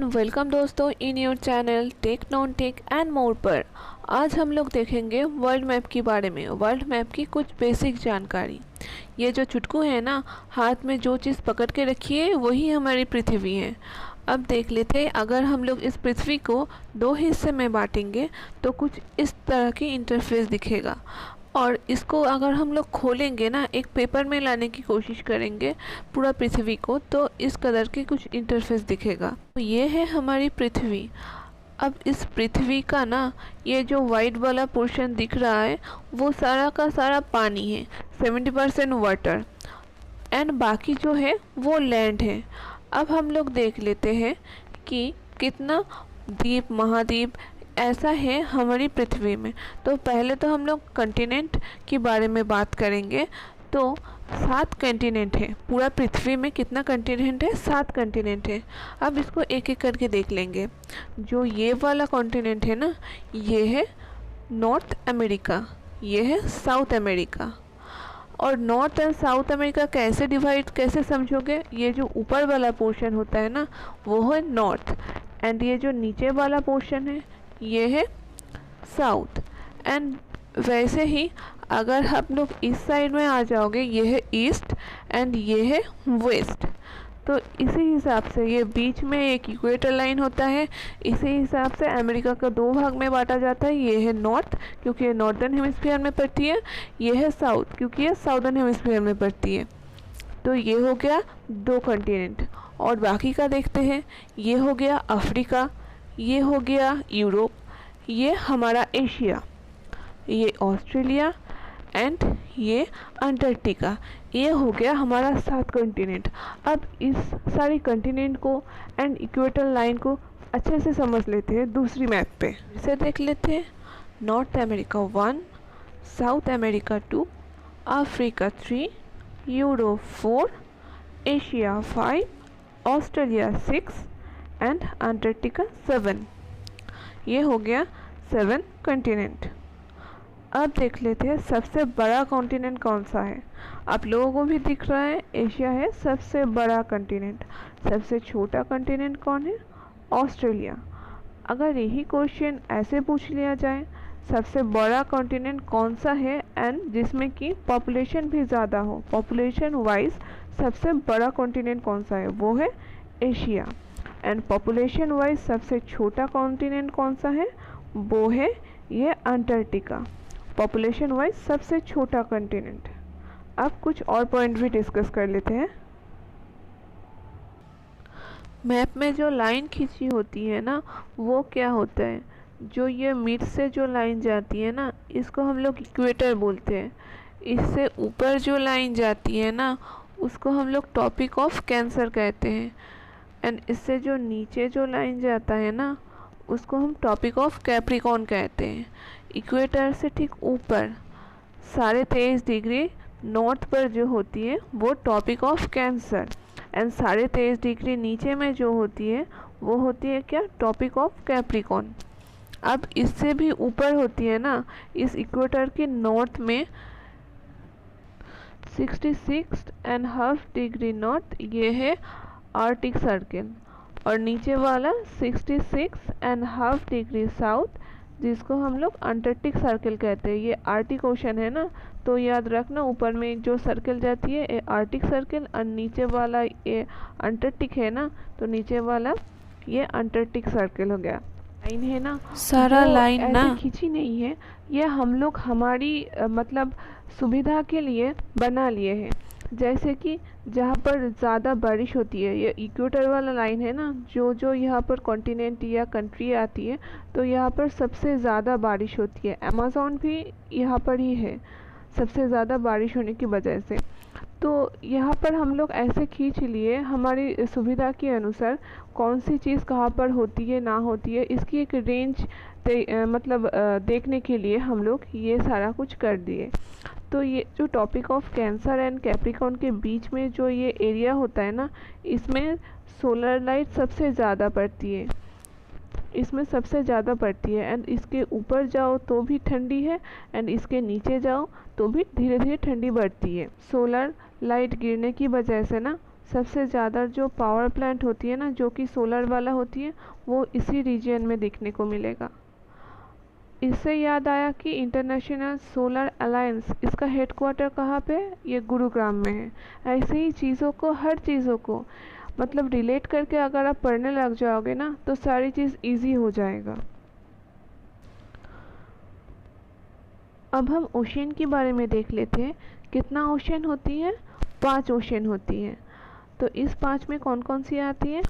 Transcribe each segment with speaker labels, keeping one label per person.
Speaker 1: Welcome दोस्तों in your channel tech non tech and more पर। आज हम लोग देखेंगे वर्ल्ड मैप के बारे में। वर्ल्ड मैप की कुछ बेसिक जानकारी। ये जो चुटकू है ना, हाथ में जो चीज़ पकड़ के रखी है वही हमारी पृथ्वी है। अब देख लेते हैं, अगर हम लोग इस पृथ्वी को दो हिस्से में बांटेंगे तो कुछ इस तरह की इंटरफेस दिखेगा। और इसको अगर हम लोग खोलेंगे ना, एक पेपर में लाने की कोशिश करेंगे पूरा पृथ्वी को, तो इस कलर के कुछ इंटरफेस दिखेगा। तो ये है हमारी पृथ्वी। अब इस पृथ्वी का ना, ये जो वाइट वाला पोर्शन दिख रहा है वो सारा का सारा पानी है, 70% वाटर, एंड बाकी जो है वो लैंड है। अब हम लोग देख लेते हैं कि कितना द्वीप महाद्वीप ऐसा है हमारी पृथ्वी में। तो पहले तो हम लोग कंटिनेंट के बारे में बात करेंगे। तो 7 कंटिनेंट है पूरा पृथ्वी में। कितना कंटिनेंट है? 7 कंटिनेंट है। अब इसको एक एक करके देख लेंगे। जो ये वाला कॉन्टिनेंट है ना, ये है नॉर्थ अमेरिका, ये है साउथ अमेरिका। और नॉर्थ एंड साउथ अमेरिका कैसे डिवाइड, कैसे समझोगे? ये जो ऊपर वाला पोर्शन होता है ना, वो है नॉर्थ, एंड ये जो नीचे वाला पोर्शन है ये है साउथ। एंड वैसे ही अगर हम लोग इस साइड में आ जाओगे, ये है ईस्ट एंड ये है वेस्ट। तो इसी हिसाब से ये बीच में एक इक्वेटर लाइन होता है। इसी हिसाब से अमेरिका का 2 भाग में बांटा जाता है। ये है नॉर्थ क्योंकि ये नॉर्दर्न हेमिस्फीयर में पड़ती है, ये है साउथ क्योंकि ये साउदर्न हेमिस्फीयर में पड़ती है। तो ये हो गया 2 कंटिनेंट। और बाकी का देखते हैं। ये हो गया अफ्रीका, ये हो गया यूरोप, ये हमारा एशिया, ये ऑस्ट्रेलिया एंड ये अंटार्कटिका। ये हो गया हमारा 7 कंटिनेंट। अब इस सारी कंटिनेंट को एंड इक्वेटर लाइन को अच्छे से समझ लेते हैं दूसरी मैप पे। इसे देख लेते हैं। North America 1, south America 2, Africa 3, Europe 4, Asia 5, Australia 6 and Antarctica 7। ये हो गया 7 कंटिनेंट। अब देख लेते हैं सबसे बड़ा कॉन्टिनेंट कौन सा है। आप लोगों को भी दिख रहा है, एशिया है सबसे बड़ा कंटिनेंट। सबसे छोटा कंटिनेंट कौन है? ऑस्ट्रेलिया। अगर यही क्वेश्चन ऐसे पूछ लिया जाए, सबसे बड़ा कॉन्टिनेंट कौन सा है एंड जिसमें कि पॉपुलेशन भी ज़्यादा हो, पॉपुलेशन वाइज सबसे बड़ा कॉन्टिनेंट कौन सा है? वो है एशिया। एंड पॉपुलेशन वाइज सबसे छोटा कॉन्टिनेंट कौन सा है? वो है ये अंटार्कटिका, पॉपुलेशन वाइज सबसे छोटा कॉन्टिनेंट। अब कुछ और पॉइंट भी डिस्कस कर लेते हैं। मैप में जो लाइन खींची होती है ना, वो क्या होता है? जो ये मिड से जो लाइन जाती है ना, इसको हम लोग इक्वेटर बोलते हैं। इससे ऊपर जो लाइन जाती है ना, उसको हम लोग टॉपिक ऑफ कैंसर कहते हैं। एंड इससे जो नीचे जो लाइन जाता है ना, उसको हम टॉपिक ऑफ कैप्रिकॉर्न कहते हैं। इक्वेटर से ठीक ऊपर 23.5 डिग्री नॉर्थ पर जो होती है वो topic of cancer, and 23.5 degree नीचे में जो होती है वो होती है क्या? Topic of Capricorn. अब इससे भी ऊपर होती है ना, इस इक्वेटर के नॉर्थ में 66.5 डिग्री नॉर्थ, ये है आर्कटिक सर्किल। और नीचे वाला 66.5 डिग्री साउथ, जिसको हम लोग अंटार्कटिक सर्किल कहते हैं। ये आर्कटिक ओशन है ना, तो याद रखना ऊपर में जो सर्किल जाती है ये आर्कटिक सर्किल, और नीचे वाला ये अंटार्कटिक है ना, तो नीचे वाला ये अंटार्कटिक सर्किल हो गया। लाइन है ना, सारा लाइन ना खींची नहीं है, ये हम लोग हमारी मतलब सुविधा के लिए बना लिए हैं। जैसे कि जहाँ पर ज़्यादा बारिश होती है, ये इक्वेटर वाला लाइन है ना, जो यहाँ पर कॉन्टिनेंट या कंट्री आती है, तो यहाँ पर सबसे ज़्यादा बारिश होती है। अमेज़न भी यहाँ पर ही है सबसे ज़्यादा बारिश होने की वजह से। तो यहाँ पर हम लोग ऐसे खींच लिए हमारी सुविधा के अनुसार, कौन सी चीज़ कहाँ पर होती है ना होती है, इसकी एक रेंज मतलब देखने के लिए हम लोग ये सारा कुछ कर दिए। तो ये जो topic of cancer and Capricorn के बीच में जो ये एरिया होता है ना, इसमें सोलर लाइट सबसे ज़्यादा पड़ती है, इसमें सबसे ज़्यादा पड़ती है। एंड इसके ऊपर जाओ तो भी ठंडी है, एंड इसके नीचे जाओ तो भी धीरे धीरे ठंडी बढ़ती है। सोलर लाइट गिरने की वजह से ना सबसे ज़्यादा जो पावर प्लांट होती है ना, जो कि सोलर वाला होती है, वो इसी रीजन में देखने को मिलेगा। इससे याद आया कि इंटरनेशनल सोलर अलायंस, इसका हेडक्वार्टर कहाँ पे? ये गुरुग्राम में है। ऐसे ही चीज़ों को, हर चीज़ों को मतलब रिलेट करके अगर आप पढ़ने लग जाओगे ना, तो सारी चीज़ इजी हो जाएगा। अब हम ओशियन के बारे में देख लेते हैं। कितना ओशियन होती है? 5 ओशियन होती हैं। तो इस 5 में कौन कौन सी आती है?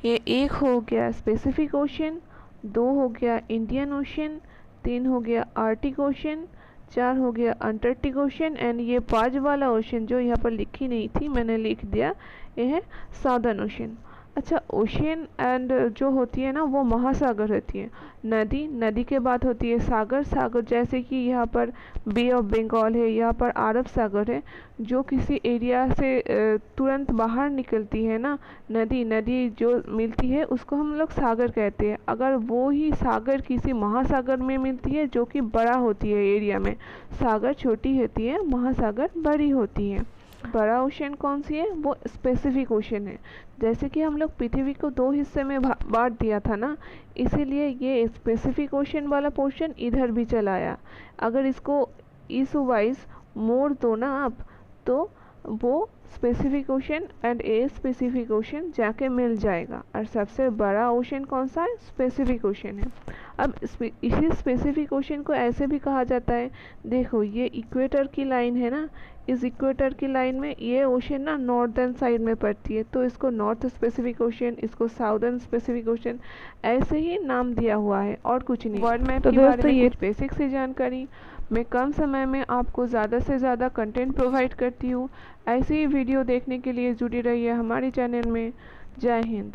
Speaker 1: ये एक हो गया स्पेसिफिक ओशियन, 2 हो गया इंडियन ओशियन, 3 हो गया आर्टिक ओशियन, 4 हो गया अंटार्कटिक ओशियन, एंड ये 5 वाला ओशियन जो यहाँ पर लिखी नहीं थी, मैंने लिख दिया, ये है साउदर्न ओशियन। अच्छा, ओशियन एंड जो होती है ना, वो महासागर होती है। नदी, नदी के बाद होती है सागर, सागर जैसे कि यहाँ पर बे ऑफ बंगाल है, यहाँ पर अरब सागर है, जो किसी एरिया से तुरंत बाहर निकलती है ना नदी, नदी जो मिलती है उसको हम लोग सागर कहते हैं। अगर वो ही सागर किसी महासागर में मिलती है जो कि बड़ा होती है एरिया में, सागर छोटी होती है, महासागर बड़ी होती है। बड़ा ओशन कौन सी है? वो स्पेसिफिक ओशन है। जैसे कि हम लोग पृथ्वी को 2 हिस्से में बांट दिया था ना, इसीलिए ये स्पेसिफिक ओशन वाला पोर्शन इधर भी चला आया। अगर इसको इस वाइज मोड़ दो ना आप, तो वो specific ocean and a specific ocean जाके मिल जाएगा। और सबसे बड़ा ओशन कौन सा है? स्पेसिफिक ओशन है। अब इसी स्पेसिफिक ओशन को ऐसे भी कहा जाता है, देखो ये इक्वेटर की लाइन है ना, इस इक्वेटर की लाइन में ये ओशन ना नॉर्दर्न साइड में पड़ती है, तो इसको नॉर्थ स्पेसिफिक ओशन, इसको साउदर्न स्पेसिफिक ओशन, ऐसे ही नाम दिया हुआ है और कुछ नहीं। वर्ल्ड मैप के बारे में कुछ बेसिक सी जानकारी मैं कम समय में आपको ज़्यादा से ज़्यादा कंटेंट प्रोवाइड करती हूँ। ऐसे ही वीडियो देखने के लिए जुड़ी रहिए हमारे चैनल में। जय हिंद।